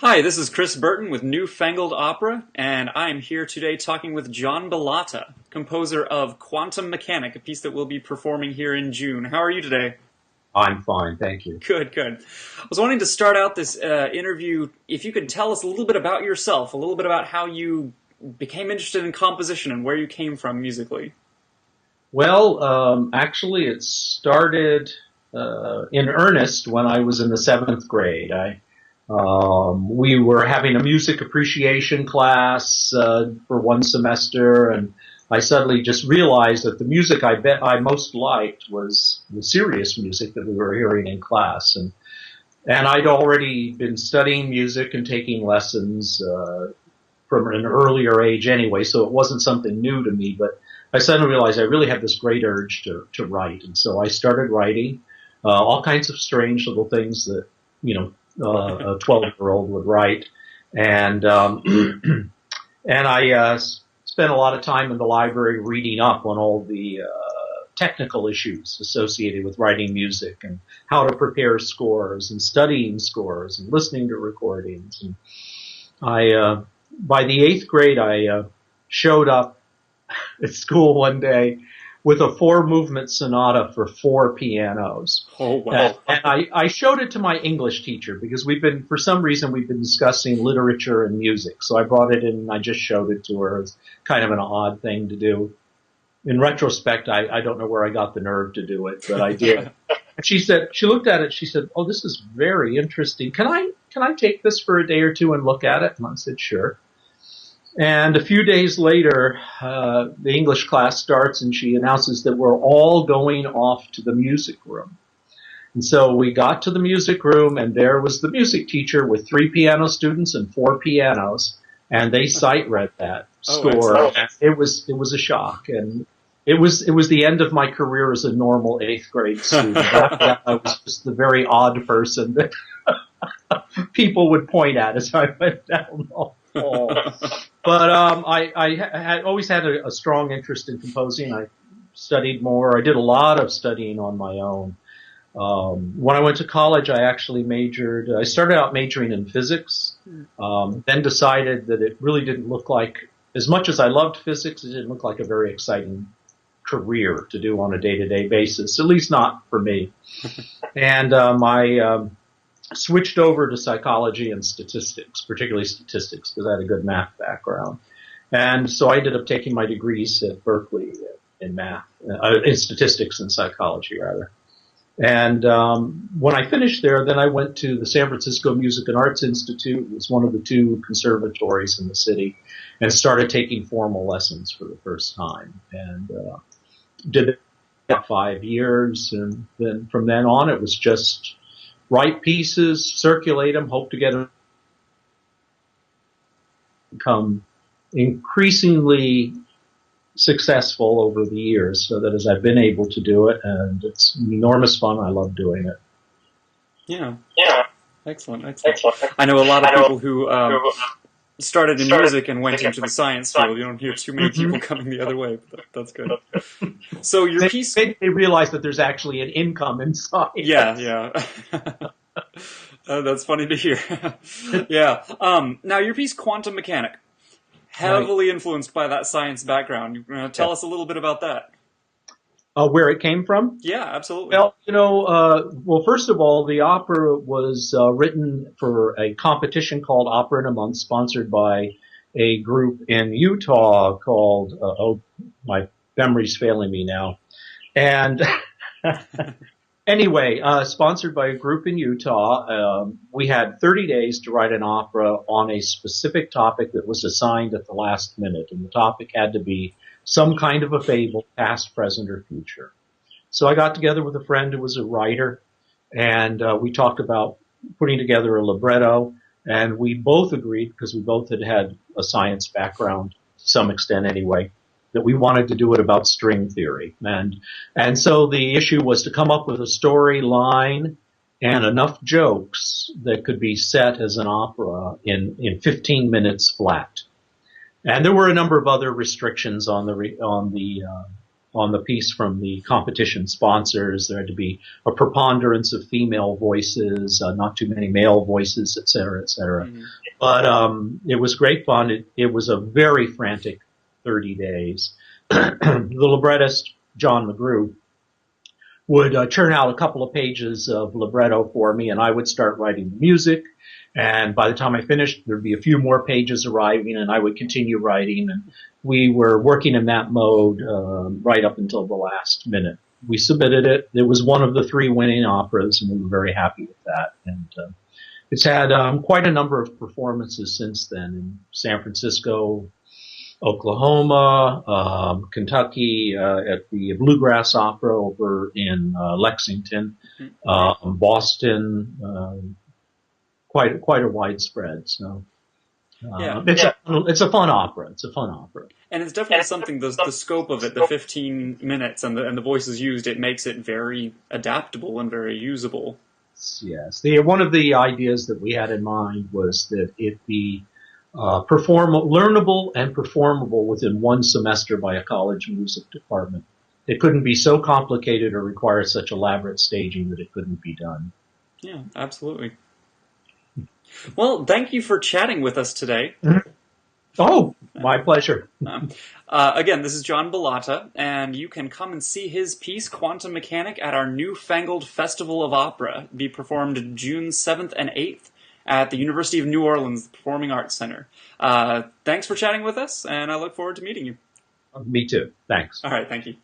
Hi, this is Chris Burton with Newfangled Opera, and I'm here today talking with John Bilotta, composer of Quantum Mechanic, a piece that we'll be performing here in June. How are you today? I'm fine, thank you. Good, good. I was wanting to start out this interview, if you could tell us a little bit about yourself, a little bit about how you became interested in composition and where you came from musically. Well, actually, it started in earnest when I was in the seventh grade. We were having a music appreciation class for one semester, and I suddenly just realized that the music I bet I most liked was the serious music that we were hearing in class, and I'd already been studying music and taking lessons from an earlier age anyway, so it wasn't something new to me, but I suddenly realized I really had this great urge to write. And so I started writing all kinds of strange little things that, a 12-year-old would write. And, and I spent a lot of time in the library reading up on all the technical issues associated with writing music and how to prepare scores and studying scores and listening to recordings. And by the eighth grade, I showed up at school one day with a four-movement sonata for four pianos. Oh, wow. And I showed it to my English teacher because for some reason, we've been discussing literature and music. So I brought it in and I just showed it to her. It's kind of an odd thing to do. In retrospect, I don't know where I got the nerve to do it, but I did. And she looked at it, she said, "Oh, this is very interesting. Can I take this for a day or two and look at it?" And I said, "Sure." And a few days later, the English class starts and she announces that we're all going off to the music room. And so we got to the music room and there was the music teacher with three piano students and four pianos. And they sight read that score. It was a shock. And it was the end of my career as a normal eighth grade student. After that, I was just the very odd person that people would point at as I went down the hall. But I had always had a strong interest in composing. I studied more. I did a lot of studying on my own. When I went to college, I started out majoring in physics, then decided that it really didn't look like, as much as I loved physics, it didn't look like a very exciting career to do on a day-to-day basis, at least not for me. And I switched over to psychology and statistics, particularly statistics, because I had a good math background. And so I ended up taking my degrees at Berkeley in math, in statistics and psychology, rather. And when I finished there, then I went to the San Francisco Music and Arts Institute. It was one of the two conservatories in the city, and started taking formal lessons for the first time. And did it for 5 years, and then from then on, it was just write pieces, circulate them, hope to get them become increasingly successful over the years, so that as I've been able to do it, and it's enormous fun. I love doing it. Yeah. Excellent. I know a lot of people who started in music and went into the science field. You don't hear too many people coming the other way, but that's good. So your piece... They realize that there's actually an income in science. Yeah. That's funny to hear. Yeah. Now, your piece, Quantum Mechanic, heavily influenced by that science background. Tell us a little bit about that. Where it came from? Yeah, absolutely. Well, first of all, the opera was written for a competition called Opera in a Month, sponsored by a group in Utah called, my memory's failing me now. And anyway, sponsored by a group in Utah, we had 30 days to write an opera on a specific topic that was assigned at the last minute. And the topic had to be some kind of a fable, past, present, or future. So I got together with a friend who was a writer, and we talked about putting together a libretto, and we both agreed, because we both had a science background to some extent anyway, that we wanted to do it about string theory. And so the issue was to come up with a storyline and enough jokes that could be set as an opera in 15 minutes flat. And there were a number of other restrictions on the on the piece from the competition sponsors. There had to be a preponderance of female voices, not too many male voices, et cetera, et cetera. Mm-hmm. But it was great fun. It was a very frantic 30 days. The librettist, John McGrew, would churn out a couple of pages of libretto for me, and I would start writing the music. And by the time I finished, there'd be a few more pages arriving, and I would continue writing. And we were working in that mode right up until the last minute. We submitted it. It was one of the 3 winning operas, and we were very happy with that. And it's had quite a number of performances since then in San Francisco, Oklahoma, Kentucky, at the Bluegrass Opera over in Lexington, Boston, quite a widespread. So it's a fun opera. It's a fun opera, and it's definitely something. The scope of it, the 15 minutes, and the voices used, it makes it very adaptable and very usable. Yes, one of the ideas that we had in mind was that it be learnable and performable within 1 semester by a college music department. It couldn't be so complicated or require such elaborate staging that it couldn't be done. Yeah, absolutely. Well, thank you for chatting with us today. Oh, my pleasure. Again, this is John Bilotta, and you can come and see his piece, Quantum Mechanic, at our newfangled Festival of Opera, be performed June 7th and 8th at the University of New Orleans Performing Arts Center. Thanks for chatting with us, and I look forward to meeting you. Me too. Thanks. All right, thank you.